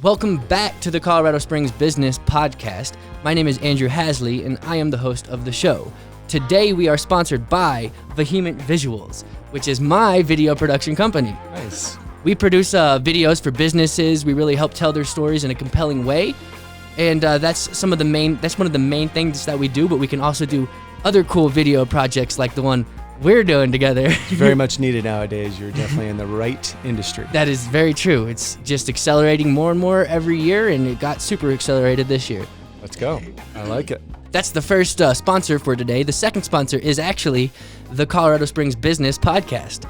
Welcome back to the Colorado Springs Business Podcast. My name is Andrew Hasley, and I am the host of the show. Today, we are sponsored by Vehement Visuals, which is my video production company. Nice. We produce videos for businesses. We really help tell their stories in a compelling way, and that's one of the main things that we do. But we can also do other cool video projects like the one we're doing together. It's very much needed nowadays. You're definitely in the right industry. That is very true. It's just accelerating more and more every year, and it got super accelerated this year. Let's go. I like it. That's the first sponsor for today. The second sponsor is actually the Colorado Springs Business Podcast.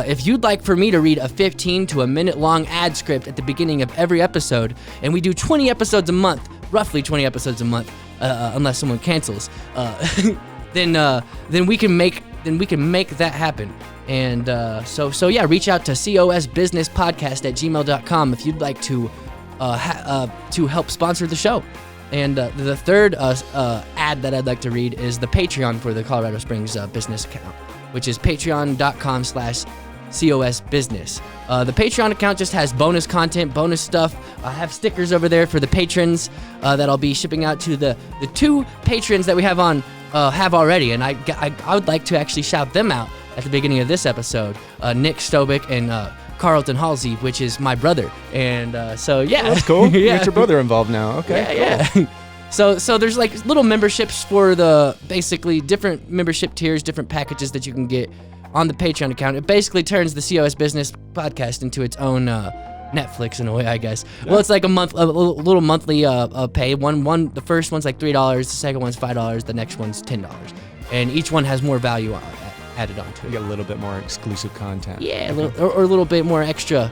If you'd like for me to read a 15 to a minute long ad script at the beginning of every episode, and we do 20 episodes a month, roughly 20 episodes a month, unless someone cancels, then we can make that happen. And so reach out to cosbusinesspodcast@gmail.com if you'd like to help sponsor the show. And the third ad that I'd like to read is the Patreon for the Colorado Springs business account, which is patreon.com/COSbusiness. The Patreon account just has bonus content, bonus stuff. I have stickers over there for the patrons that I'll be shipping out to the two patrons that we have already, and I would like to actually shout them out at the beginning of this episode. Nick Stobick and Carlton Halsey, which is my brother, and so yeah. Oh, that's cool. Yeah. You got your brother involved now. Okay. Yeah, cool. Yeah. So there's like little memberships for the basically different membership tiers, different packages that you can get on the Patreon account. It basically turns the COS Business Podcast into its own Netflix in a way, I guess. Yeah. Well, it's like a little monthly pay. The first one's like $3, the second one's $5, the next one's $10, and each one has more value added onto it. You get a little bit more exclusive content. Yeah, or a little bit more extra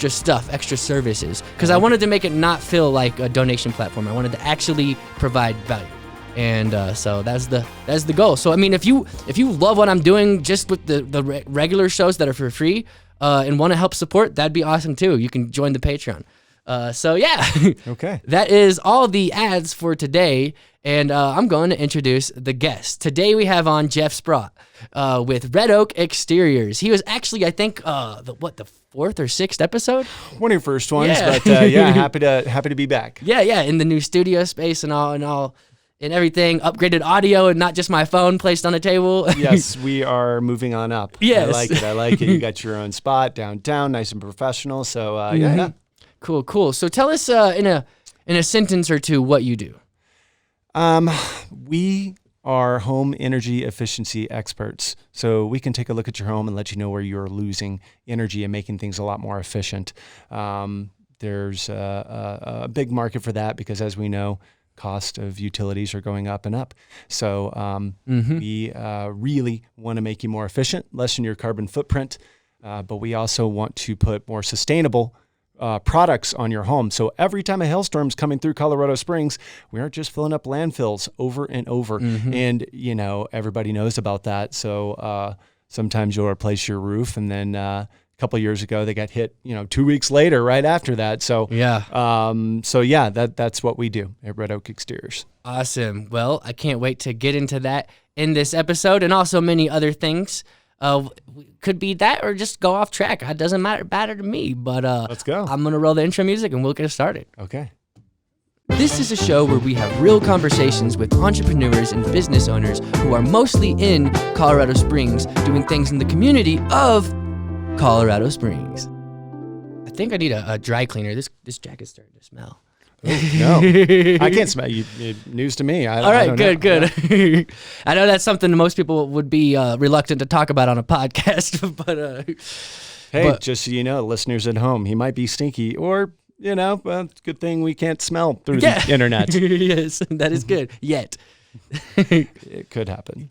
stuff, extra services. Because I wanted to make it not feel like a donation platform. I wanted to actually provide value, and so that's the goal. So I mean, if you love what I'm doing just with the regular shows that are for free, and want to help support, that'd be awesome too. You can join the Patreon. So yeah, okay. That is all the ads for today, and I'm going to introduce the guests. Today we have on Jeff Sprott with Red Oak Exteriors. He was actually, I think, the fourth or sixth episode? One of your first ones, yeah. But yeah, happy to be back. Yeah, in the new studio space and all. And everything, upgraded audio and not just my phone placed on a table. Yes, we are moving on up. Yes. I like it. You got your own spot downtown, nice and professional. So yeah. Cool. So tell us in a sentence or two what you do. We are home energy efficiency experts. So we can take a look at your home and let you know where you're losing energy and making things a lot more efficient. There's a big market for that because, as we know, cost of utilities are going up and up. So we really want to make you more efficient, lessen your carbon footprint, but we also want to put more sustainable products on your home. So every time a hailstorm's coming through Colorado Springs, we aren't just filling up landfills over and over. Mm-hmm. And, everybody knows about that. So sometimes you'll replace your roof, and then a couple of years ago they got hit 2 weeks later right after that. So that's what we do at Red Oak Exteriors. Awesome. Well, I can't wait to get into that in this episode, and also many other things. Could be that or just go off track. It doesn't matter to me, but let's go. I'm gonna roll the intro music and we'll get started. Okay. This is a show where we have real conversations with entrepreneurs and business owners who are mostly in Colorado Springs doing things in the community of Colorado Springs. I think I need a dry cleaner. This jacket's starting to smell. Oh, no, I can't smell you. News to me. All right, good. I know that's something most people would be reluctant to talk about on a podcast, but just so you know, listeners at home, he might be stinky, or it's a good thing we can't smell through the internet. Yes, that is good. Yet. It could happen.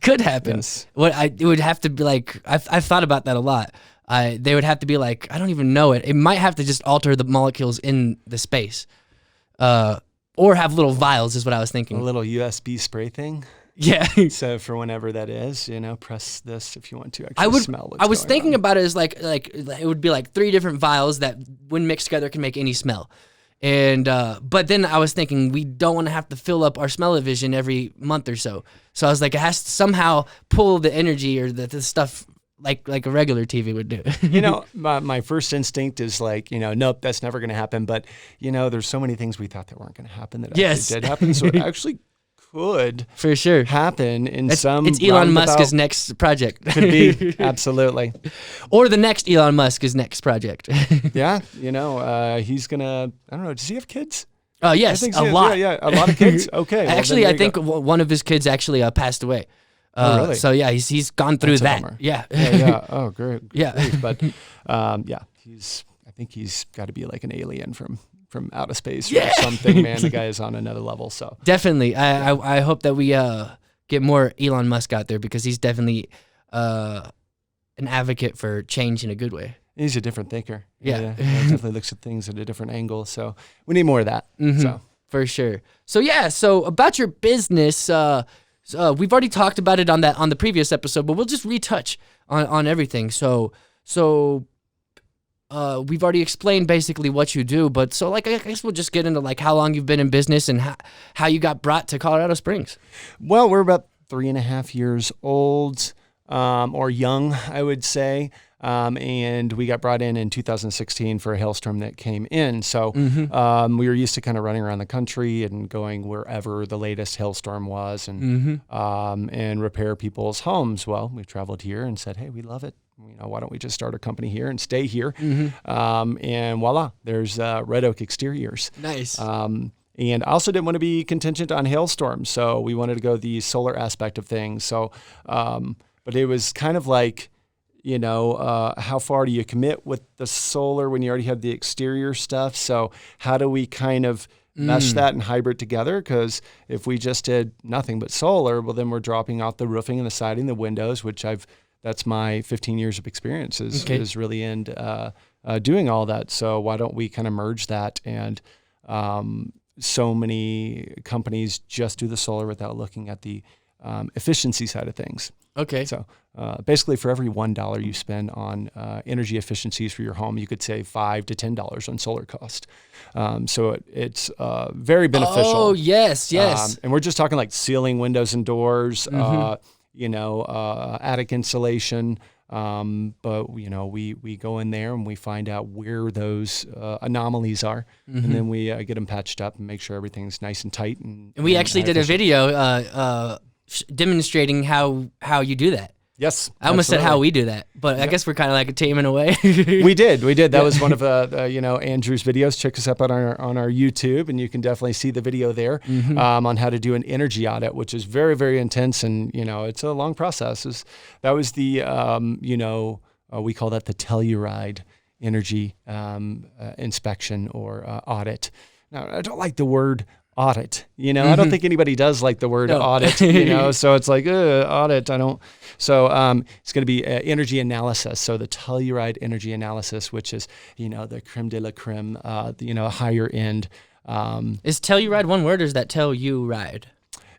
Yes. It would have to be like, I've thought about that a lot. They would have to be like, I don't even know it. It might have to just alter the molecules in the space. Or have little vials is what I was thinking. A little USB spray thing. Yeah. So for whenever that is, press this if you want to smell what's I was thinking on. about it as like it would be like 3 different vials that when mixed together can make any smell. And but then I was thinking we don't want to have to fill up our smell-o-vision every month or so. So I was like, it has to somehow pull the energy or the stuff like a regular TV would do. My first instinct is like, nope, that's never going to happen. But, there's so many things we thought that weren't going to happen that actually did happen. So it actually could for sure happen in some. It's Elon Musk's next project. Could be, absolutely. Or the next Elon Musk's next project. Yeah, he's going to, I don't know, does he have kids? Yes, a lot. Yeah, a lot of kids. Okay. Well, actually, I think one of his kids actually passed away. Oh, really? So yeah, he's gone through that. Yeah. Yeah. Oh, great. Yeah. Great. But I think he's got to be like an alien from outer space or something, man. The guy is on another level. So definitely. I hope that we get more Elon Musk out there, because he's definitely an advocate for change in a good way. He's a different thinker. Yeah. He definitely looks at things at a different angle. So we need more of that. Mm-hmm. So for sure. So about your business, we've already talked about it on the previous episode, but we'll just retouch on everything. So we've already explained basically what you do, but so I guess we'll just get into like how long you've been in business and how you got brought to Colorado Springs. Well, we're about 3.5 years old, or young, I would say. And we got brought in 2016 for a hailstorm that came in. So we were used to kind of running around the country and going wherever the latest hailstorm was and repair people's homes. Well, we traveled here and said, hey, we love it. Why don't we just start a company here and stay here? And voila, there's Red Oak Exteriors. Nice. And I also didn't want to be contingent on hailstorms. So we wanted to go the solar aspect of things. So, but it was kind of like, how far do you commit with the solar when you already have the exterior stuff? So how do we kind of mesh that and hybrid together? Because if we just did nothing but solar, well, then we're dropping out the roofing and the siding, the windows, which that's my 15 years of experience is really in doing all that. So why don't we kind of merge that? And so many companies just do the solar without looking at the efficiency side of things. Okay. So basically, for every $1 you spend on energy efficiencies for your home, you could save $5 to $10 on solar cost. So it's very beneficial. Oh, yes. And we're just talking like ceiling, windows, and doors. Attic insulation. But we go in there and we find out where those anomalies are, and then we get them patched up and make sure everything's nice and tight. And we actually did a video demonstrating how you do that. Yes, I almost said how we do that, but I guess we're kind of like a team in a way. We did. That was one of Andrew's videos. Check us up on our YouTube, and you can definitely see the video there on how to do an energy audit, which is very, very intense, and it's a long process. That was the we call that the Telluride energy inspection or audit. Now, I don't like the word audit, I don't think anybody does like the word audit, so it's like audit. I don't. So it's going to be energy analysis. So the Telluride energy analysis, which is the creme de la creme, higher end. Is Telluride one word, or is that tell you ride?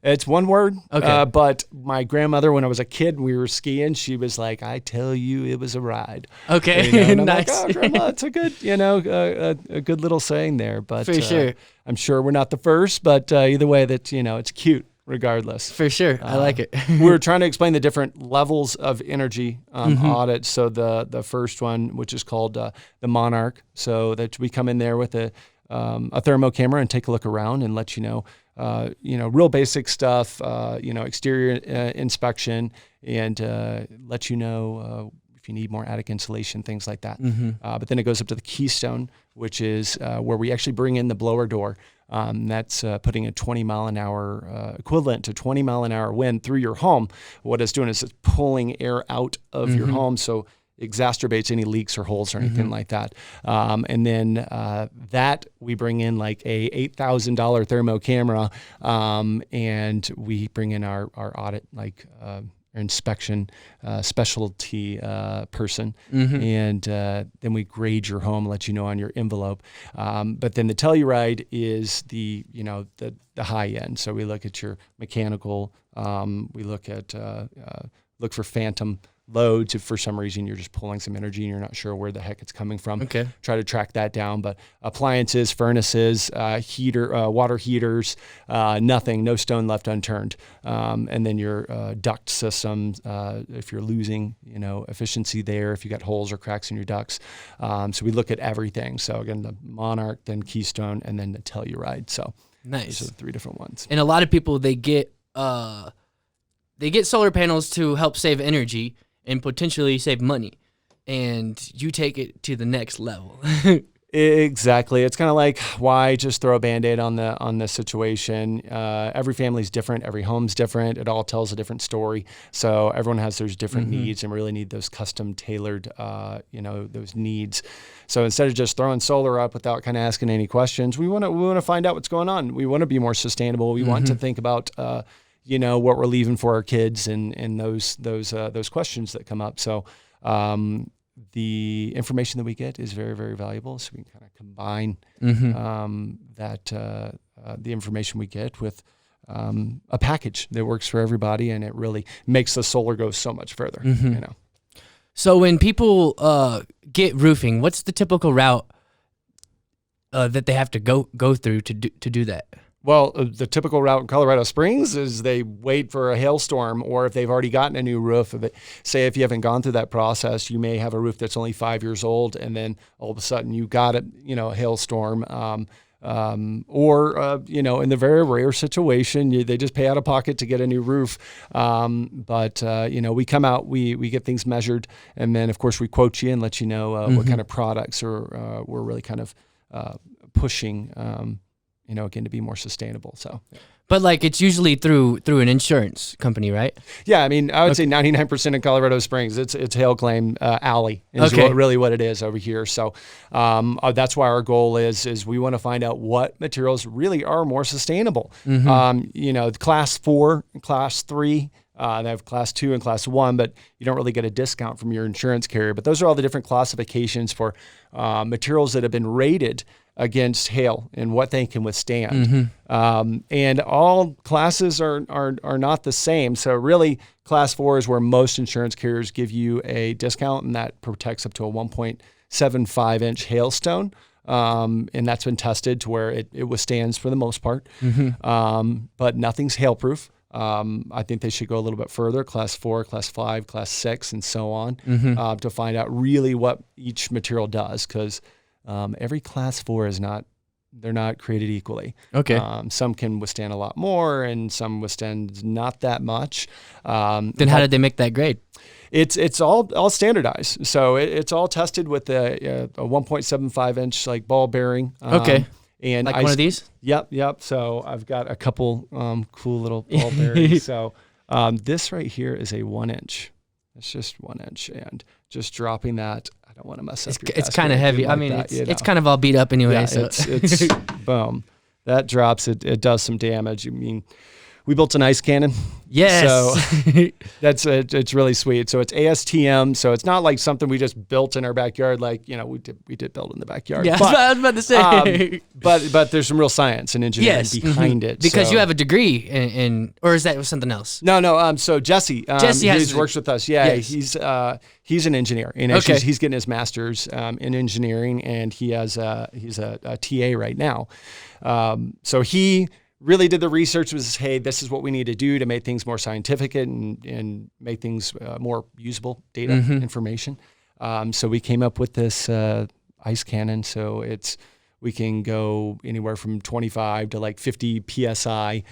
It's one word. Okay. But my grandmother, when I was a kid and we were skiing, she was like, "I tell you, it was a ride." Okay. And I'm nice. like, "Oh, Grandma, it's a good, a good little saying there." But for sure, I'm sure we're not the first. But either way, that it's cute regardless. For sure, I like it. We're trying to explain the different levels of energy audit. So the first one, which is called the Monarch, so that we come in there with a thermo camera and take a look around and let real basic stuff, exterior inspection, and let if you need more attic insulation, things like that. But then it goes up to the Keystone, which is where we actually bring in the blower door. That's putting a 20 mile an hour equivalent to 20 mile an hour wind through your home. What it's doing is it's pulling air out of your home, so exacerbates any leaks or holes or anything like that. And then that we bring in like a $8,000 thermo camera, and we bring in our audit, like inspection specialty person, and then we grade your home, let you know on your envelope. But then the Telluride is the high end. So we look at your mechanical, we look at look for phantom loads. If for some reason you're just pulling some energy and you're not sure where the heck it's coming from, try to track that down. But appliances, furnaces, water heaters, nothing, no stone left unturned. And then your duct systems, if you're losing, efficiency there, if you got holes or cracks in your ducts. So we look at everything. So again, the Monarch, then Keystone, and then the Telluride. So nice. Those are the 3 different ones. And a lot of people, they get solar panels to help save energy and potentially save money, and you take it to the next level. Exactly. It's kind of like, why just throw a Band-Aid on the situation? Every family's different. Every home's different. It all tells a different story. So everyone has their different needs, and we really need those custom tailored, those needs. So instead of just throwing solar up without kind of asking any questions, we want to find out what's going on. We want to be more sustainable. We want to think about, what we're leaving for our kids and those questions that come up. So, the information that we get is very, very valuable. So we can kind of combine the information we get with a package that works for everybody, and it really makes the solar go so much further. So when people get roofing, what's the typical route that they have to go through to do that? Well, the typical route in Colorado Springs is they wait for a hailstorm, or if they've already gotten a new roof. Say if you haven't gone through that process, you may have a roof that's only 5 years old, and then all of a sudden you got a hailstorm. Or in the very rare situation, they just pay out of pocket to get a new roof. But we come out, we get things measured, and then of course we quote you and let you know what kind of products we're really kind of pushing. Again, to be more sustainable. So, but like it's usually through an insurance company, right? Yeah, I mean, I would say 99% in Colorado Springs, it's hail claim alley is really what it is over here. So that's why our goal is we want to find out what materials really are more sustainable. Class 4, class 3. They have class 2 and class 1, but you don't really get a discount from your insurance carrier. But those are all the different classifications for materials that have been rated against hail and what they can withstand. And all classes are not the same. So really, class 4 is where most insurance carriers give you a discount, and that protects up to a 1.75 inch hailstone. And that's been tested to where it withstands for the most part. But nothing's hailproof. I think they should go a little bit further, class 4, class 5, class 6, and so on, to find out really what each material does, because every class 4 they're not created equally. Some can withstand a lot more, and some withstand not that much. Then how did they make that grade? It's all standardized. So it's all tested with a 1.75 inch like ball bearing. And like one of these? Yep. So I've got a couple cool little ball bearings. So this right here is a 1 inch. It's just 1 inch, and just dropping that. I don't want to mess up. It's kind of heavy. I mean, it's kind of all beat up anyway. Yeah, so it's boom. That drops. It does some damage. I mean, we built an ice cannon. Yes. So it's really sweet. So it's ASTM. So it's not like something we just built in our backyard. Like, we did build in the backyard. Yeah, but, I was about to say. But there's some real science and engineering behind it. Because you have a degree in or is that something else? No. So Jesse works with us. Yeah. Yes. He's an engineer. He's getting his master's in engineering, and he's a TA right now. So he really did the research, was, hey, this is what we need to do to make things more scientific and make things more usable data information. So we came up with this ice cannon. So we can go anywhere from 25 to like 50 PSI.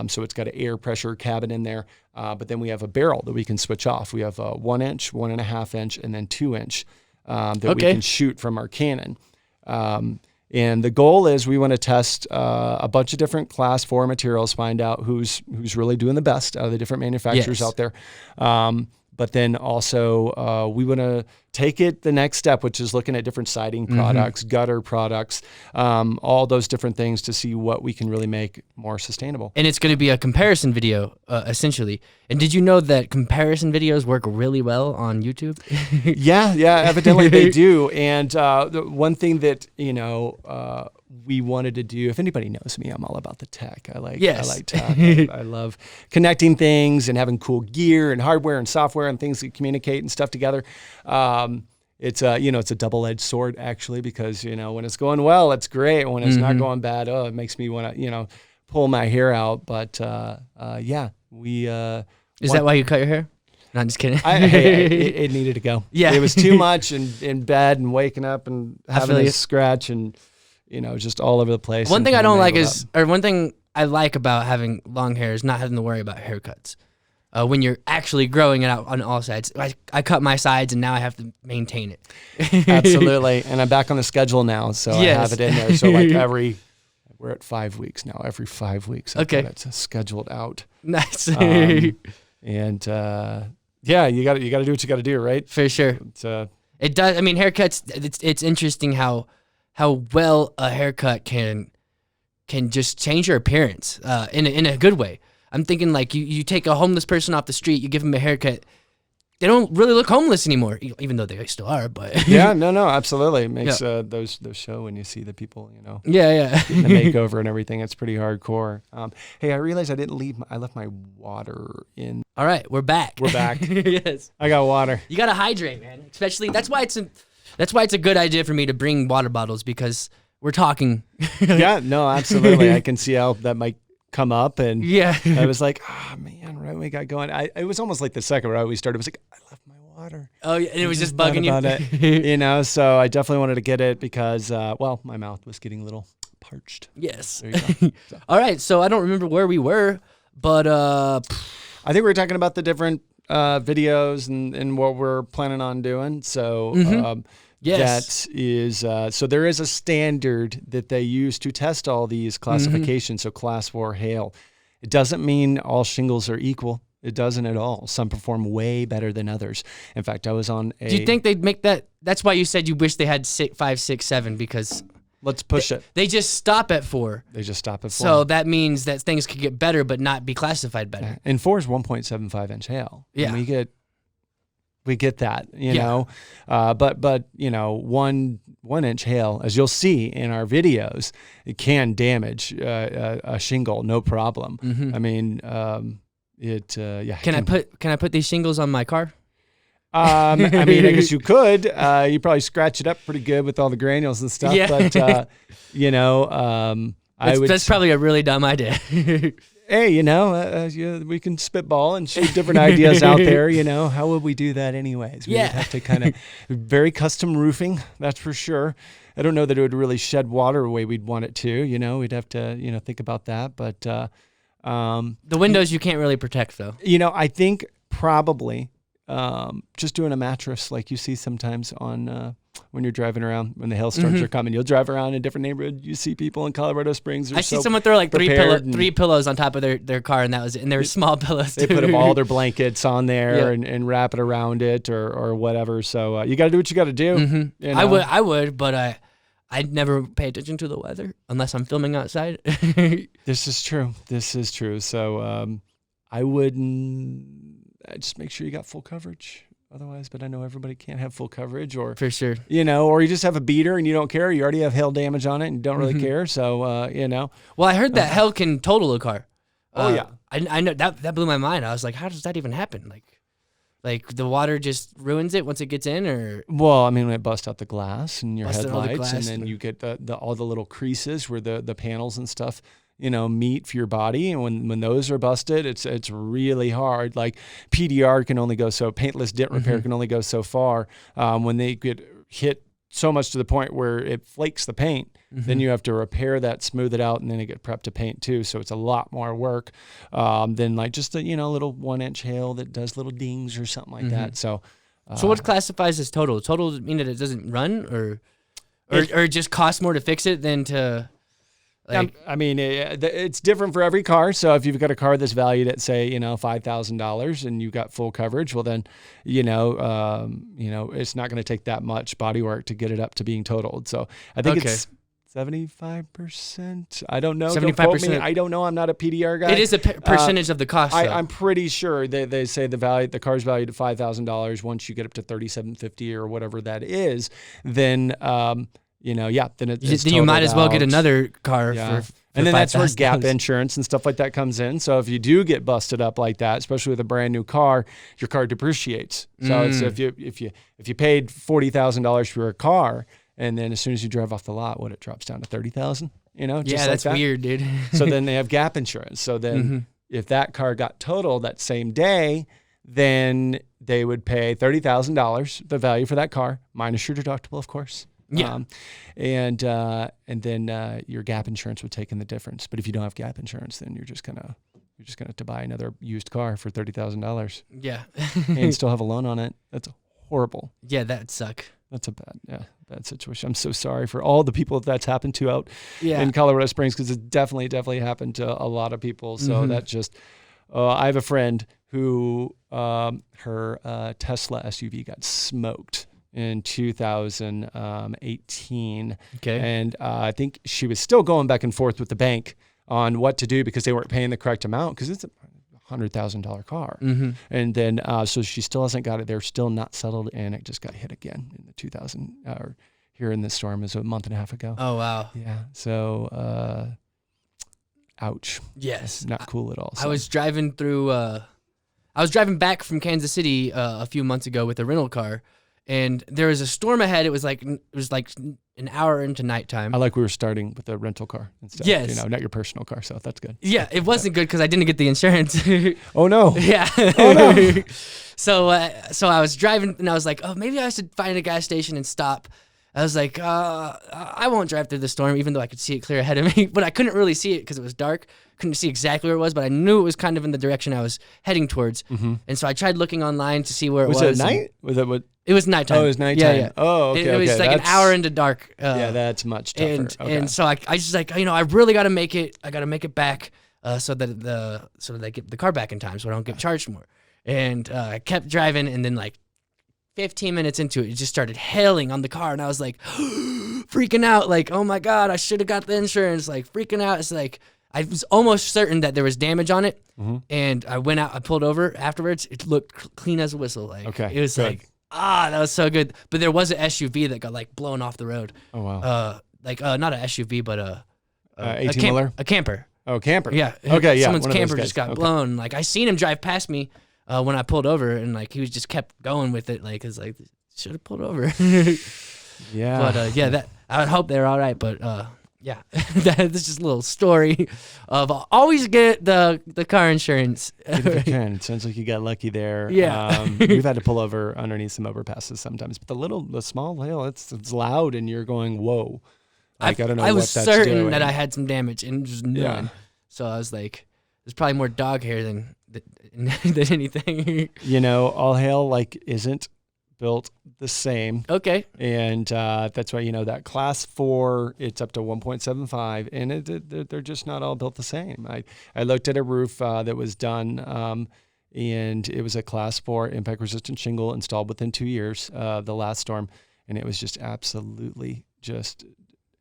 So it's got an air pressure cabin in there. But then we have a barrel that we can switch off. We have a 1 inch, 1.5 inch, and then 2 inch that we can shoot from our cannon. And the goal is we want to test a bunch of different class 4 materials, find out who's really doing the best out of the different manufacturers out there. But then also we want to take it the next step, which is looking at different siding products, gutter products, all those different things to see what we can really make more sustainable. And it's going to be a comparison video, essentially. And did you know that comparison videos work really well on YouTube? Yeah, evidently they do. And the one thing that, we wanted to do, if anybody knows me, I'm all about the tech. I like tech. I love connecting things and having cool gear and hardware and software and things that communicate and stuff together. It's a double-edged sword actually, because, when it's going well, it's great. When it's not going bad, it makes me want to, pull my hair out. But we. Is that why you cut your hair? No, I'm just kidding. It needed to go. Yeah. It was too much in bed and waking up and having a scratch and, just all over the place. One thing I don't like one thing I like about having long hair is not having to worry about haircuts. When you're actually growing it out on all sides. I cut my sides and now I have to maintain it. Absolutely. And I'm back on the schedule now, so yes. I have it in there. So we're at 5 weeks now. Every 5 weeks, it's scheduled out. Nice. You got to do what you got to do, right? For sure. It does. I mean, haircuts. It's interesting how well a haircut can just change your appearance in a good way. I'm thinking like you take a homeless person off the street, you give them a haircut. They don't really look homeless anymore, even though they still are. But yeah, no, absolutely. It makes those show when you see the people, Yeah. getting the makeover and everything. It's pretty hardcore. Hey, I realized I left my water in. All right, we're back. Yes, I got water. You gotta hydrate, man. Especially that's why it's a good idea for me to bring water bottles, because we're talking. Yeah, no, absolutely. I can see how that might come up, and I was like, oh man, right when we got going, it was almost like the second right we started, it was like, I left my water. Oh yeah, and it was just bugging you. About it, so I definitely wanted to get it because, my mouth was getting a little parched. Yes. There you go. All right, so I don't remember where we were, but I think we were talking about the different videos and what we're planning on doing. So yes. That is, so there is a standard that they use to test all these classifications. So class 4 hail. It doesn't mean all shingles are equal. It doesn't at all. Some perform way better than others. In fact, I was on a... Do you think they'd make that... That's why you said you wish they had 5, 6, 7, because... Let's push it. They just stop at 4. They just stop at 4. So that means that things could get better but not be classified better. And 4 is 1.75 inch hail. Yeah. And we get that, know, but 1 inch hail, as you'll see in our videos, it can damage a shingle, no problem. I mean, Can I put these shingles on my car? I mean, I guess you could. You probably scratch it up pretty good with all the granules and stuff. Yeah. But that's probably a really dumb idea. Hey, we can spitball and shoot different ideas out there. How would we do that anyways? We would have to kind of very custom roofing, that's for sure. I don't know that it would really shed water the way we'd want it to. We'd have to, think about that. But the windows you can't really protect, though. I think probably just doing a mattress like you see sometimes on when you're driving around, when the hailstorms are coming. You'll drive around in a different neighborhood. You see people in Colorado Springs. I see someone throw like three pillows on top of their car, and that was it. And they were small pillows. They put all their blankets on there and wrap it around it or whatever. So you got to do what you got to do. I would, but I'd never pay attention to the weather unless I'm filming outside. This is true. So I wouldn't. Just make sure you got full coverage. Otherwise, but I know everybody can't have full coverage, or for sure, or you just have a beater and you don't care. You already have hail damage on it and you don't really care. So, Well, I heard that hail can total a car. Yeah. I know that blew my mind. I was like, how does that even happen? Like the water just ruins it once it gets in, or? Well, I mean, when it busts out the glass and your headlights, and then you get all the little creases where the panels and stuff, meat for your body. And when those are busted, it's really hard. Like PDR can only go so, paintless dent repair can only go so far. When they get hit so much to the point where it flakes the paint, then you have to repair that, smooth it out, and then it get prepped to paint too. So it's a lot more work than like just a little 1 inch hail that does little dings or something like that. So what classifies as total? Total mean that it doesn't run, or it just costs more to fix it than to. I mean, it's different for every car. So if you've got a car that's valued at, say, $5,000 and you've got full coverage, well then, it's not going to take that much body work to get it up to being totaled. So I think it's 75%. I don't know. 75%. I don't know. I'm not a PDR guy. It is a percentage of the cost. I'm pretty sure they say the car's valued at $5,000. Once you get up to $3,750 or whatever that is, then then it's then you might as well get totaled out. another car Yeah. for And then that's where gap $5,000. insurance and stuff like that comes in. So if you do get busted up like that, especially with a brand new car, your car depreciates. So it's if you paid $40,000 for a car, and then as soon as you drive off the lot, it drops down to $30,000. Yeah, that's weird, dude. So then they have gap insurance. So then if that car got totaled that same day, then they would pay $30,000, the value for that car, minus your deductible, of course. Yeah. And then your gap insurance would take in the difference. But if you don't have gap insurance, then you're just gonna have to buy another used car for $30,000 Yeah. and still have a loan on it. That's horrible. Yeah, that'd suck. That's a bad situation. I'm so sorry for all the people that's happened to out Yeah. in Colorado Springs, because it definitely happened to a lot of people. So that just, I have a friend who her Tesla SUV got smoked in 2018. Okay. And I think she was still going back and forth with the bank on what to do because they weren't paying the correct amount, because it's a $100,000 car. And then, so she still hasn't got it. They're still not settled, and it just got hit again in the 2000, or here in this storm is a month and a half ago. Oh, wow. Yeah. So, ouch. Yes. It's not cool at all. I So. was driving through, I was driving back from Kansas City a few months ago with a rental car, and there was a storm ahead. It was like an hour into nighttime. I like we were starting with a rental car instead. Yes. Not your personal car. So that's good. Yeah, it wasn't good because I didn't get the insurance. Oh no. Yeah. Oh no. So I was driving, and I was like, oh, maybe I should find a gas station and stop. I was like, I won't drive through the storm, even though I could see it clear ahead of me. But I couldn't really see it because it was dark. Couldn't see exactly where it was, but I knew it was kind of in the direction I was heading towards. And so I tried looking online to see where it was. Was it at night? Was it what? It was nighttime. Oh, it was nighttime. Yeah. Oh, okay. It was like an hour into dark. Yeah, that's much tougher. And so I just like, I really got to make it. I got to make it back so that I get the car back in time, so I don't get charged more. And I kept driving, and then like 15 minutes into it, it just started hailing on the car, and I was like freaking out, like, oh my God, I should have got the insurance, like freaking out. It's like, I was almost certain that there was damage on it, and I went out, I pulled over afterwards. It looked clean as a whistle. Like, it was good. like, that was so good. But there was an SUV that got like blown off the road. Oh wow. Not an SUV, but 18-wheeler? a camper. Oh, camper. Yeah. Okay, yeah. Someone's one of those camper guys. just got Okay. blown. Like, I seen him drive past me when I pulled over, and like he was just kept going with it. Like, it's like, should have pulled over. Yeah. But that I would hope they're all right. But yeah, that's just a little story of always get the car insurance. If you can. It sounds like you got lucky there. Yeah. We've had to pull over underneath some overpasses sometimes, but the small hill, it's loud, and you're going, whoa. Like, I don't know I what was that's certain doing. that I had some damage, and just none. Yeah. So I was like, there's probably more dog hair than anything. All hail isn't built the same. Okay. And that's why, that class 4, it's up to 1.75, and they're just not all built the same. I looked at a roof that was done, and it was a class 4 impact resistant shingle installed within 2 years, the last storm, and it was just absolutely just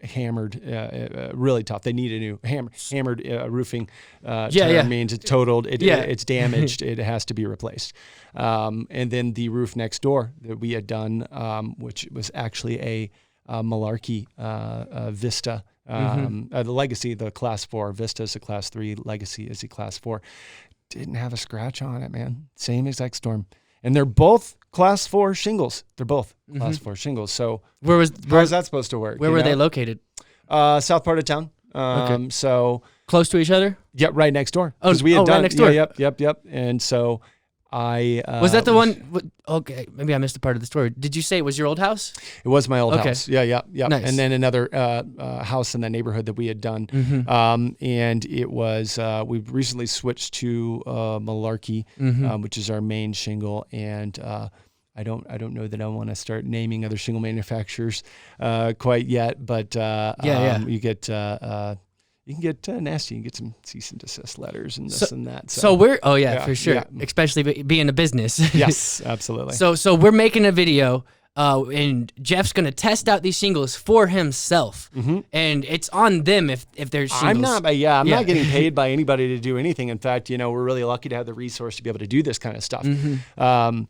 hammered, really tough. They need a new hammered roofing. Term means it's totaled. It's damaged. It has to be replaced. And then the roof next door that we had done, which was actually a Malarkey Vista. The Legacy, the Class 4 Vista is a Class 3. Legacy is a Class 4. Didn't have a scratch on it, man. Same exact storm. And they're both Class 4 shingles. They're both Class 4 shingles. So how's that supposed to work? Where were they located? South part of town. Okay. So Close to each other? yeah, right next door. Oh, we had done right next door. Yeah, yep. And so I was that the one? Okay, maybe I missed a part of the story. Did you say it was your old house? It was my old Okay. house. Yeah. Nice. And then another house in the neighborhood that we had done. And it was we've recently switched to Malarkey, which is our main shingle, and I don't know that I want to start naming other shingle manufacturers quite yet, but you get you can get nasty. You can get some cease and desist letters and this and that. So we're for sure, especially being a business. Yes, absolutely. So we're making a video, and Jeff's gonna test out these shingles for himself, and it's on them if there's shingles. I'm not getting paid by anybody to do anything. In fact, we're really lucky to have the resource to be able to do this kind of stuff. And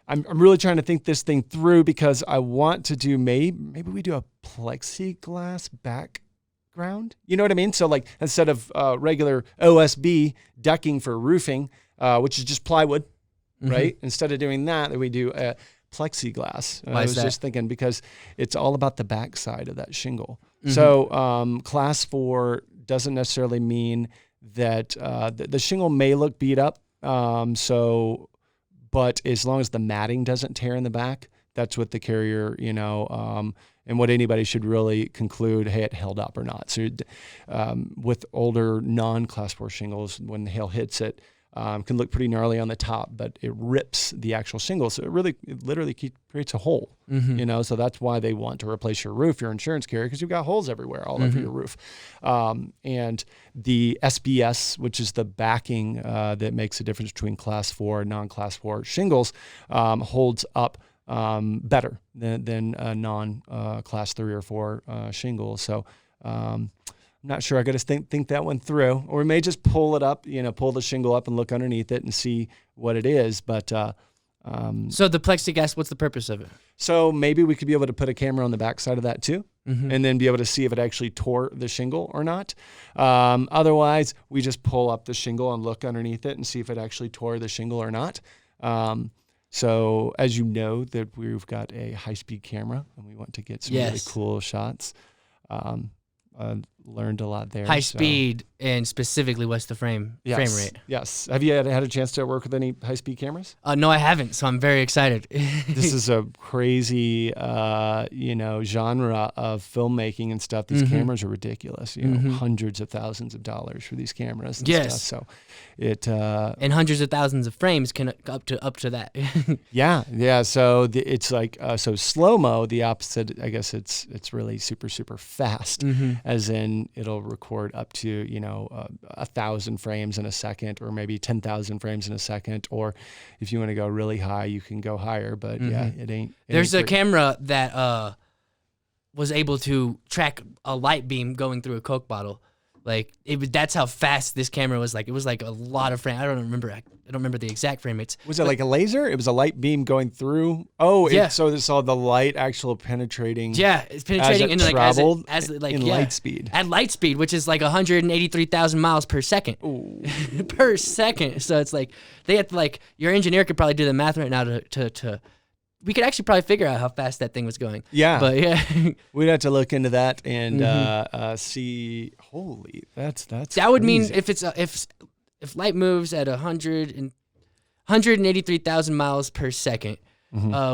I'm really trying to think this thing through because I want to do maybe we do a plexiglass background. You know what I mean? So like instead of regular OSB decking for roofing, which is just plywood, right? Instead of doing that, we do plexiglass. I was just thinking because it's all about the backside of that shingle. So class 4 doesn't necessarily mean that the shingle may look beat up. But as long as the matting doesn't tear in the back, that's what the carrier, and what anybody should really conclude, hey, it held up or not. So with older non-class 4 shingles, when the hail hits it, can look pretty gnarly on the top, but it rips the actual shingle. So it literally creates a hole, so that's why they want to replace your roof, your insurance carrier, because you've got holes everywhere all over your roof. And the SBS, which is the backing that makes the difference between class 4 and non-class 4 shingles, holds up better than a non-class 3 or 4 shingle. So I'm not sure. I got to think that one through, or we may just pull it up, pull the shingle up and look underneath it and see what it is. But so the plexiglass, what's the purpose of it? So maybe we could be able to put a camera on the backside of that too, and then be able to see if it actually tore the shingle or not. Otherwise, we just pull up the shingle and look underneath it and see if it actually tore the shingle or not. So as you know, that we've got a high-speed camera and we want to get some really cool shots. Learned a lot there. High speed, and specifically, what's the frame rate? Yes. Have you had a chance to work with any high-speed cameras? No, I haven't, so I'm very excited. This is a crazy, genre of filmmaking and stuff. These cameras are ridiculous. Hundreds of thousands of dollars for these cameras and stuff. So it and hundreds of thousands of frames can up to that. Yeah. So it's like so slow-mo. The opposite. I guess it's really super super fast, as in it'll record up to 1,000 frames in a second, or maybe 10,000 frames in a second. Or if you want to go really high, you can go higher. But it ain't. There's a camera that was able to track a light beam going through a Coke bottle. Like that's how fast this camera was. Like it was like a lot of frame. I don't remember the exact frame. Was it like a laser? It was a light beam going through. Oh, yeah. So this all the light actual penetrating. Yeah, it's penetrating into traveled light speed. At light speed, which is like 183,000 miles per second. Per second. So it's like they have to your engineer could probably do the math right now to we could actually probably figure out how fast that thing was going. Yeah. But yeah. We'd have to look into that and see. Holy, that's that would mean if light moves at 183,000 miles per second,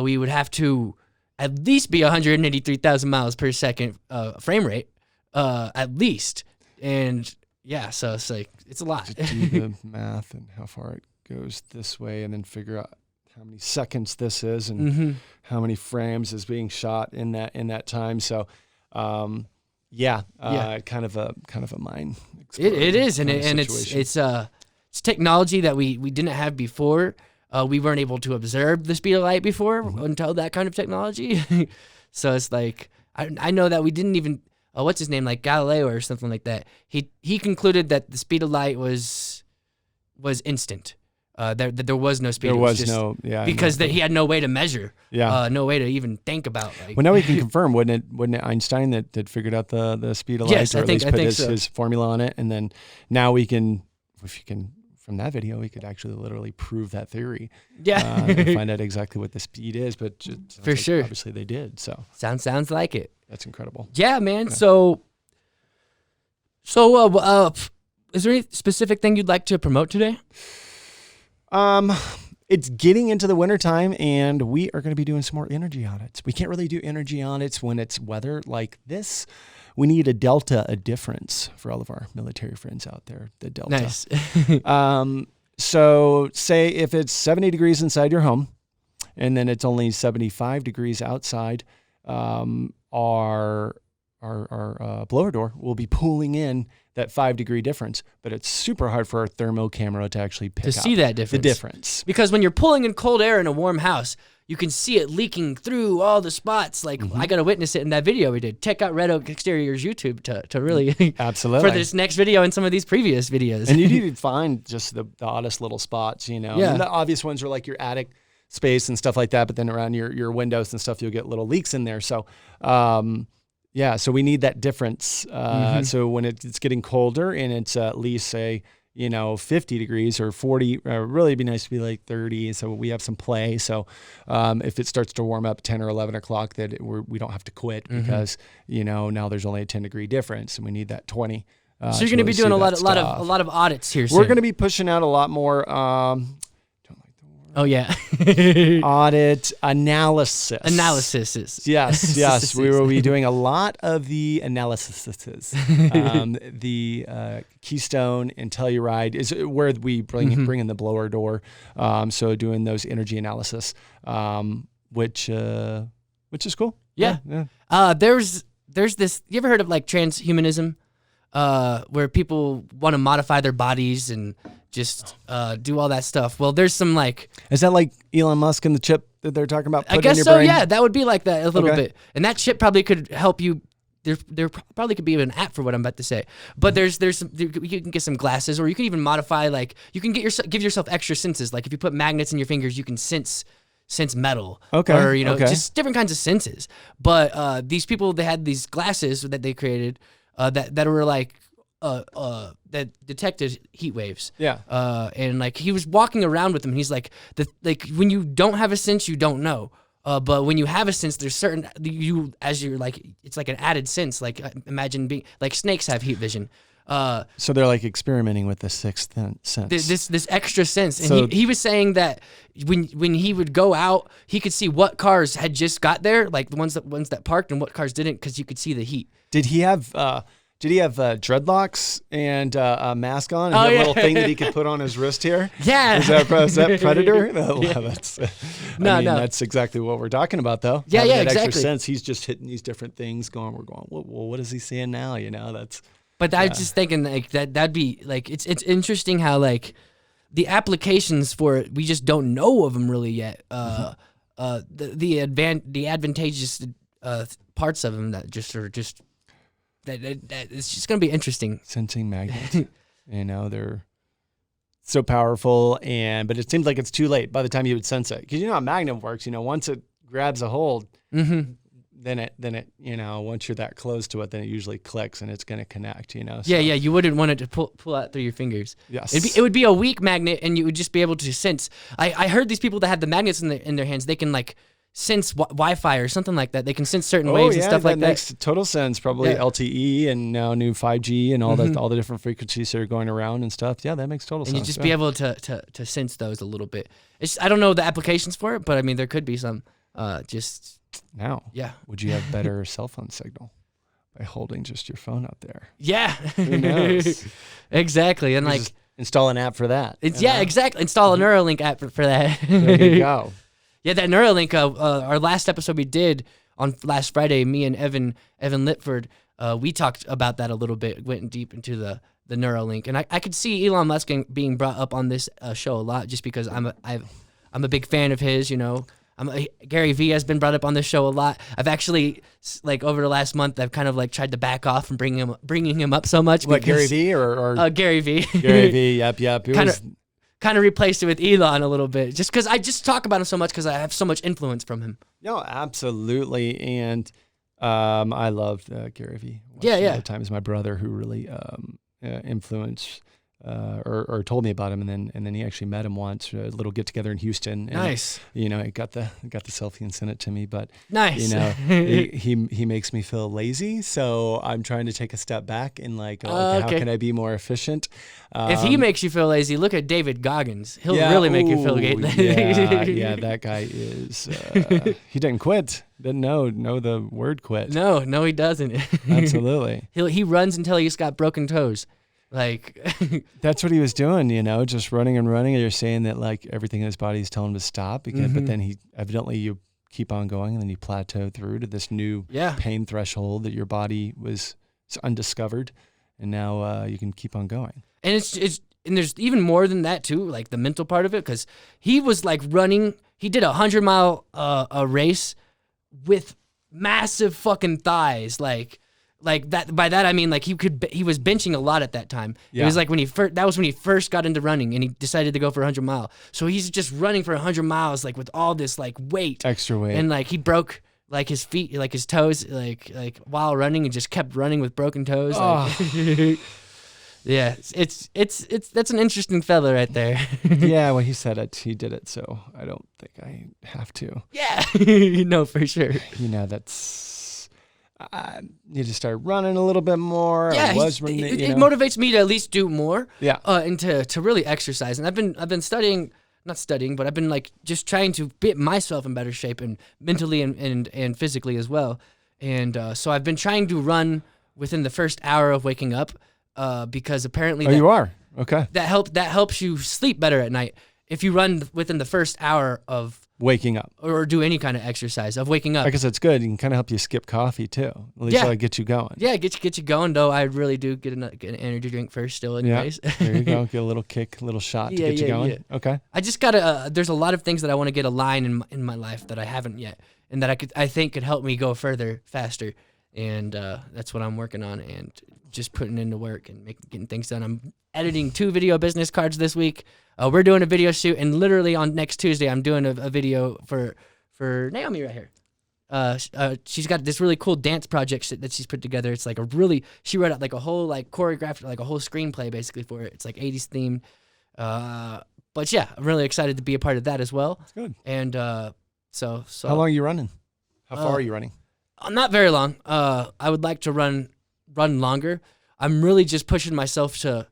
we would have to at least be 183,000 miles per second frame rate, at least. And yeah, so it's like it's a lot. To do the math and how far it goes this way, and then figure out how many seconds this is and how many frames is being shot in that time. So, kind of a mind. It is, and it's technology that we didn't have before. We weren't able to observe the speed of light before until that kind of technology. So it's like I know that we didn't even what's his name, like Galileo or something like that. He concluded that the speed of light was instant. That there was no speed. Because he had no way to measure. No way to even think about. Well, now we can confirm. Wasn't it Einstein that figured out the speed of light? Yes, or I at least think put so. his formula on it, and then now we can, if you can, from that video, we could actually literally prove that theory. Yeah, and find out exactly what the speed is. But for sure, obviously they did. So sounds like it. That's incredible. Yeah, man. Yeah. So, is there any specific thing you'd like to promote today? It's getting into the wintertime, and we are going to be doing some more energy audits. We can't really do energy audits when it's weather like this. We need a difference for all of our military friends out there, the delta. Nice. So say if it's 70 degrees inside your home, and then it's only 75 degrees outside, our blower door will be pulling in that 5-degree difference, but it's super hard for our thermo camera to actually pick up see that difference. The difference. Because when you're pulling in cold air in a warm house, you can see it leaking through all the spots. Like I got to witness it in that video we did. Check out Red Oak Exteriors YouTube to really absolutely for this next video and some of these previous videos. And you need to find just the oddest little spots, Yeah. And the obvious ones are like your attic space and stuff like that. But then around your windows and stuff, you'll get little leaks in there. So, so we need that difference. So when it's getting colder and it's at least say, 50 degrees or 40, really it'd be nice to be like 30. So we have some play. So if it starts to warm up 10 or 11 o'clock, that we don't have to quit because, now there's only a 10-degree difference and we need that 20. So you're going to be doing a lot of audits here soon. We're going to be pushing out a lot more, oh yeah. audit analysis. Analysis. Yes. We will be doing a lot of the analysis. The Keystone and Telluride is where we bring in the blower door. So doing those energy analysis, which is cool. Yeah. There's this. You ever heard of like transhumanism, where people want to modify their bodies and just do all that stuff? Well, there's some like... Is that like Elon Musk and the chip that they're talking about? I guess so, brain? Yeah. That would be like that a little bit. And that chip probably could help you. There probably could be an app for what I'm about to say. But there's you can get some glasses, or you can even modify, like, you can give yourself extra senses. Like if you put magnets in your fingers, you can sense metal. Okay. Or, just different kinds of senses. But these people, they had these glasses that they created that were like... that detected heat waves. Yeah. And like he was walking around with them. And he's like, when you don't have a sense, you don't know. But when you have a sense, there's certain it's like an added sense. Like imagine being like snakes have heat vision. So they're like experimenting with the sixth sense. This extra sense. And he was saying that when he would go out, he could see what cars had just got there, like the ones that parked, and what cars didn't, because you could see the heat. Did he have dreadlocks and a mask on? And a little thing that he could put on his wrist here? Yeah. Is that Predator? No, that's exactly what we're talking about, though. Yeah, Having that exactly. extra sense. He's just hitting these different things. Well, what is he seeing now? That's. But I was just thinking like that'd be like it's interesting how like the applications for it, we just don't know of them really yet. The advantageous parts of them that just are just. That it's just going to be interesting. Sensing magnets, they're so powerful, but it seems like it's too late by the time you would sense it. Because how a magnet works, once it grabs a hold, then it once you're that close to it, then it usually clicks and it's going to connect, So. Yeah, you wouldn't want it to pull out through your fingers. Yes. It would be a weak magnet, and you would just be able to sense. I heard these people that had the magnets in their hands, they can like sense Wi-Fi or something like that. They can sense certain waves and stuff like that. That makes total sense. Probably LTE and now new 5G and all the different frequencies that are going around and stuff. Yeah, that makes total sense. And you just be able to sense those a little bit. I don't know the applications for it, but I mean there could be some. Now, would you have better cell phone signal by holding just your phone up there? Yeah, who knows? Exactly, and just install an app for that. Exactly. Install a Neuralink app for that. There you go. Yeah, that Neuralink, our last episode we did on last Friday, me and Evan Litford, we talked about that a little bit, went deep into the Neuralink. And I could see Elon Musk being brought up on this show a lot just because I'm a big fan of his, Gary Vee has been brought up on this show a lot. I've actually, like, over the last month, I've kind of, like, tried to back off from bringing him up so much. What, Gary Vee or? Gary Vee. Gary Vee, yep. Kind of replaced it with Elon a little bit, just because I just talk about him so much because I have so much influence from him. No, absolutely, and I loved Gary Vee. Yeah. At the times, my brother who really influenced or told me about him, and then he actually met him once, a little get together in Houston. And, nice. He got the selfie and sent it to me, but nice. He makes me feel lazy, so I'm trying to take a step back and how can I be more efficient? If he makes you feel lazy, look at David Goggins. He'll really make you feel lazy. Yeah, that guy is. He didn't quit. Didn't know the word quit. No, he doesn't. Absolutely. He runs until he's got broken toes. Like that's what he was doing, just running and running. And you're saying that like everything in his body is telling him to stop, because, but then you keep on going, and then you plateau through to this new pain threshold that your body was undiscovered, and now you can keep on going. And and there's even more than that too, like the mental part of it, because he was like running. He did a 100-mile a race with massive fucking thighs, like. Like that. By that I mean like he was benching a lot at that time. Yeah. It was like that was when he first got into running, and he decided to go for 100 mile. So he's just running for 100 miles like with all this like weight, extra weight, and like he broke like his feet, like his toes, like while running, and just kept running with broken toes. Like, yeah, it's that's an interesting fella right there. Yeah, when he said it, he did it. So I don't think I have to. Yeah, no, for sure. That's. You just start running a little bit more. Yeah, it motivates me to at least do more. Yeah, and to really exercise. And I've been not studying, but I've been like just trying to get myself in better shape, and mentally and physically as well. And so I've been trying to run within the first hour of waking up, because apparently you are okay. That helps you sleep better at night if you run within the first hour of waking up, or do any kind of exercise of waking up. I guess it's good. You can kind of help you skip coffee too. At least get you going. Yeah, get you going. Though I really do get an energy drink first still, anyways. Yeah, there you go. Get a little kick, a little shot to get you going. Yeah. Okay. I just gotta. There's a lot of things that I want to get aligned in my life that I haven't yet, and that I think could help me go further faster. And that's what I'm working on, and just putting into work and getting things done. I'm editing 2 video business cards this week. We're doing a video shoot, and literally on next Tuesday, I'm doing a video for Naomi right here. She's got this really cool dance project that she's put together. It's like she wrote out like a whole like choreographed like a whole screenplay basically for it. It's like 80s themed. But yeah, I'm really excited to be a part of that as well. That's good. And so how long are you running? How far are you running? Not very long. I would like to run longer. I'm really just pushing myself to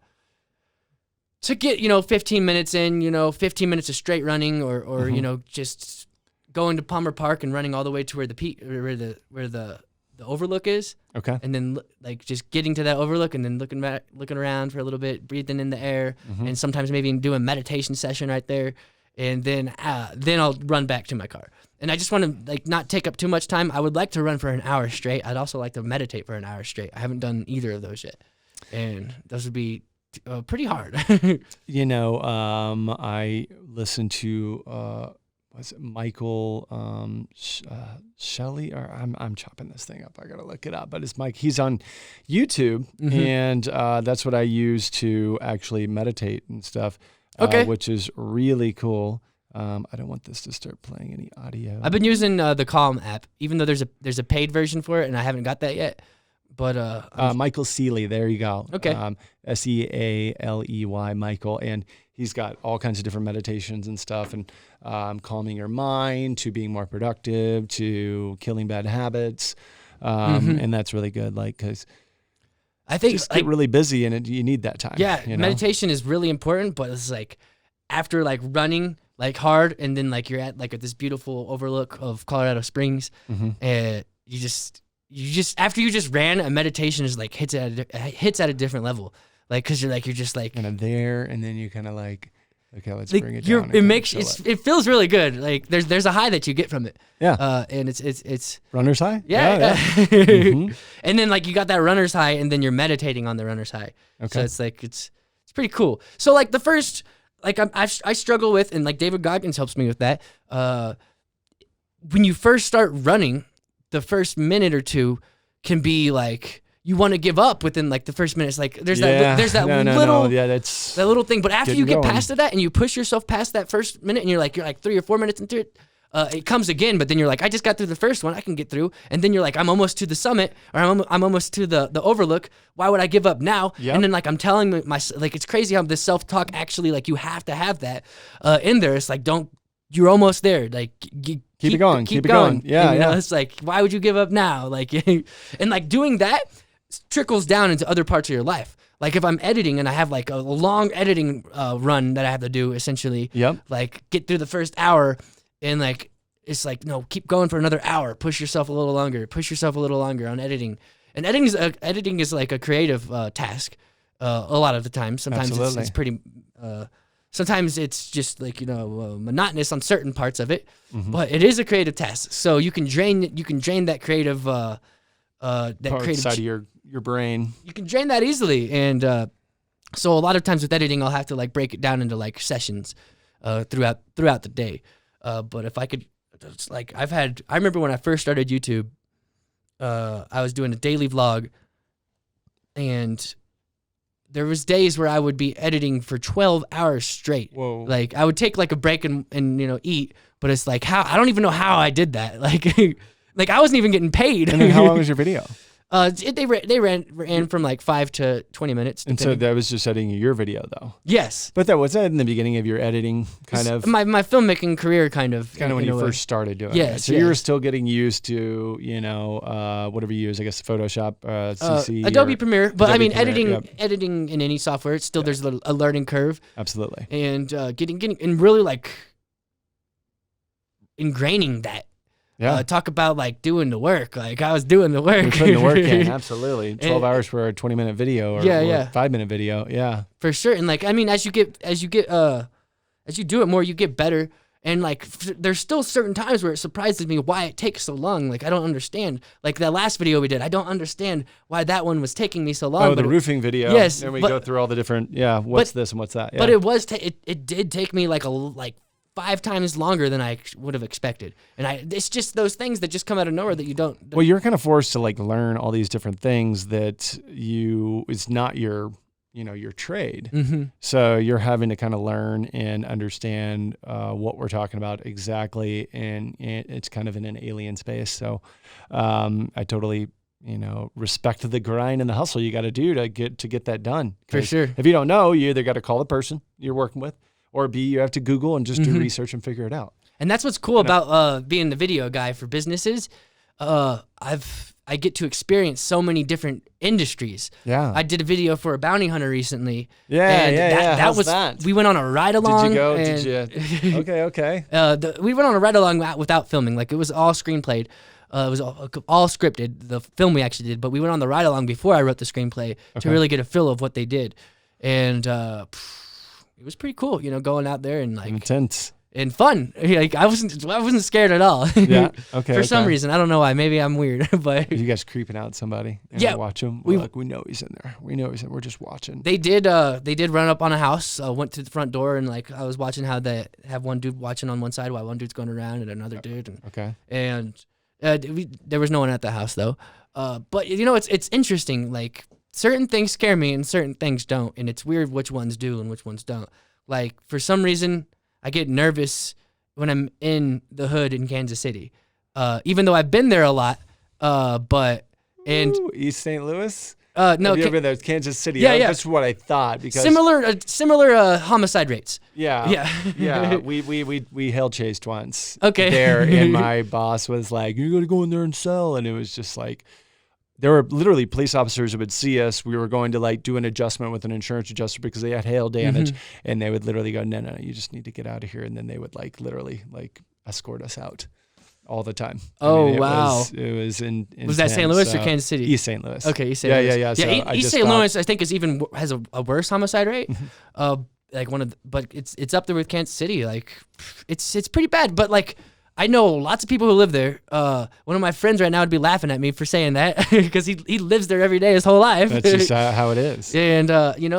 get 15 minutes in, 15 minutes of straight running, or just going to Palmer Park and running all the way to where the overlook is. Okay. And then like just getting to that overlook, and then looking around for a little bit, breathing in the air, and sometimes maybe do a meditation session right there, and then I'll run back to my car. And I just want to like not take up too much time. I would like to run for an hour straight. I'd also like to meditate for an hour straight. I haven't done either of those yet, and those would be pretty hard. I listened to was it Michael Shelley, or I'm chopping this thing up. I gotta look it up, but it's Mike. He's on YouTube, and that's what I use to actually meditate and stuff. Okay, which is really cool. I don't want this to start playing any audio. I've been using the Calm app, even though there's a paid version for it, and I haven't got that yet. But Michael Sealey, there you go. Okay. Sealey, Michael, and he's got all kinds of different meditations and stuff, and calming your mind to being more productive, to killing bad habits, and that's really good. Like, because I think just get really busy, and you need that time. Yeah, meditation is really important, but it's like after like running like hard, and then like you're at this beautiful overlook of Colorado Springs, and you just after you just ran, a meditation is like hits at a different level, like because you're just like kind of there, and then you kind of like, okay, let's bring it down. It feels really good. Like there's a high that you get from it. Yeah. And it's runner's high. Yeah. And then like you got that runner's high, and then you're meditating on the runner's high. Okay. So it's like it's pretty cool. So like the first, like I struggle with, and like David Goggins helps me with that. When you first start running, the first minute or two can be like you want to give up within like the first minute. It's like there's that little thing. But after you get past that and you push yourself past that first minute, and you're like 3 or 4 minutes into it, it comes again. But then you're like, I just got through the first one, I can get through. And then you're like, I'm almost to the summit, or I'm almost to the overlook. Why would I give up now? Yep. And then like I'm telling myself, like it's crazy how this self-talk actually, like you have to have that in there. It's like you're almost there. Like keep it going. Keep it going. Yeah, and, it's like, why would you give up now? Like, and like doing that trickles down into other parts of your life. Like if I'm editing and I have like a long editing run that I have to do, essentially, like get through the first hour, and like it's like, no, keep going for another hour. Push yourself a little longer. On editing. And editing is like a creative task a lot of the time. Sometimes it's pretty. Sometimes it's just like monotonous on certain parts of it, but it is a creative task. So you can drain that creative creative side of your brain. You can drain that easily, and so a lot of times with editing, I'll have to like break it down into like sessions throughout the day. But if I could, it's like I remember when I first started YouTube, I was doing a daily vlog, and there was days where I would be editing for 12 hours straight. Whoa. Like I would take like a break and eat, but it's like I don't even know how I did that. Like I wasn't even getting paid. And then how long was your video? They ran from like 5 to 20 minutes. And so that was just editing your video, though. Yes. But that was that in the beginning of your editing, kind of my filmmaking career, kind of when you first started doing it. Yes. So you were still getting used to, whatever you use, I guess Photoshop, CC, Adobe Premiere. But I mean, Premiere, editing in any software, it's still there's a learning curve. Absolutely. And getting and really like ingraining that. Yeah. Talk about like doing the work. Like I was doing the work. You're putting the work in, absolutely. 12 hours for a 20-minute video or 5-minute video. Yeah. For sure. And like, I mean, as you do it more, you get better. And like, there's still certain times where it surprises me why it takes so long. Like, I don't understand. Like that last video we did, I don't understand why that one was taking me so long. Oh, the roofing video. Yes. And we go through all the different, what's this and what's that. Yeah. But it did take me like 5 times longer than I would have expected. And it's just those things that just come out of nowhere that you don't. Well, you're kind of forced to like learn all these different things that it's not your trade. Mm-hmm. So you're having to kind of learn and understand what we're talking about exactly. And it's kind of in an alien space. So I totally, respect the grind and the hustle you got to do to get that done. For sure. If you don't know, you either got to call the person you're working with, or B, you have to Google and just do research and figure it out. And that's what's cool about being the video guy for businesses. I get to experience so many different industries. Yeah. I did a video for a bounty hunter recently. Yeah. That was. We went on a ride along. Did you go? Did you? Okay. We went on a ride along without filming. Like it was all screenplayed. It was all scripted. The film we actually did, but we went on the ride along before I wrote the screenplay to really get a feel of what they did, and it was pretty cool. Going out there and like intense. And fun. Like I wasn't scared at all. Yeah. Okay. For some reason, I don't know why. Maybe I'm weird, but you guys creeping out somebody? And watch him. We know he's in there. We know he's in. We're just watching. They did run up on a house. Went to the front door and like I was watching how they have one dude watching on one side while one dude's going around and another dude. And there was no one at the house though. But it's interesting. Like certain things scare me and certain things don't, and it's weird which ones do and which ones don't. Like for some reason, I get nervous when I'm in the hood in Kansas City, even though I've been there a lot. East St. Louis. No, have you ever been there? Kansas City. Yeah. That's what I thought because similar homicide rates. Yeah. We hell chased once. Okay. There, and my boss was like, "You're gonna go in there and sell," and it was just like. There were literally police officers who would see us. We were going to like do an adjustment with an insurance adjuster because they had hail damage, and they would literally go, "No, you just need to get out of here." And then they would like literally like escort us out all the time. Wow! It was intense. Was that St. Louis or Kansas City? East St. Louis. Okay, East St. Louis. Yeah. So East St. Louis, I think, has a worse homicide rate. Like but it's up there with Kansas City. Like it's pretty bad, but like. I know lots of people who live there. One of my friends right now would be laughing at me for saying that because he lives there every day his whole life. That's just how it is. And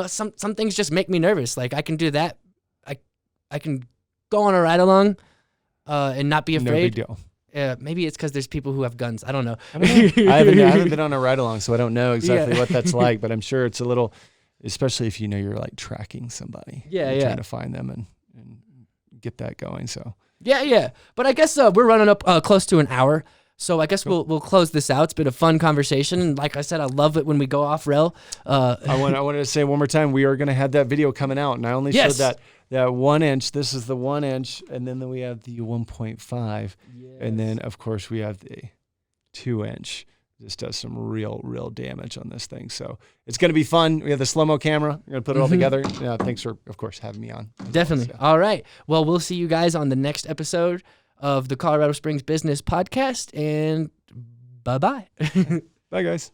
some things just make me nervous. Like I can do that. I can go on a ride along and not be afraid. No big deal. Maybe it's because there's people who have guns. I don't know. I haven't been on a ride along, so I don't know exactly what that's like. But I'm sure it's a little, especially if you're like tracking somebody. You're trying to find them and get that going. So. Yeah. But I guess we're running up close to an hour. So I guess we'll close this out. It's been a fun conversation. And like I said, I love it when we go off rail. I wanted to say one more time, we are going to have that video coming out. And I only showed that 1 inch. This is the 1 inch. And then we have the 1.5. Yes. And then, of course, we have the 2 inch. This does some real damage on this thing. So it's going to be fun. We have the slow-mo camera. We're going to put it all together. Thanks for, of course, having me on. Definitely. All right. Well, we'll see you guys on the next episode of the Colorado Springs Business Podcast. And bye-bye. Bye, guys.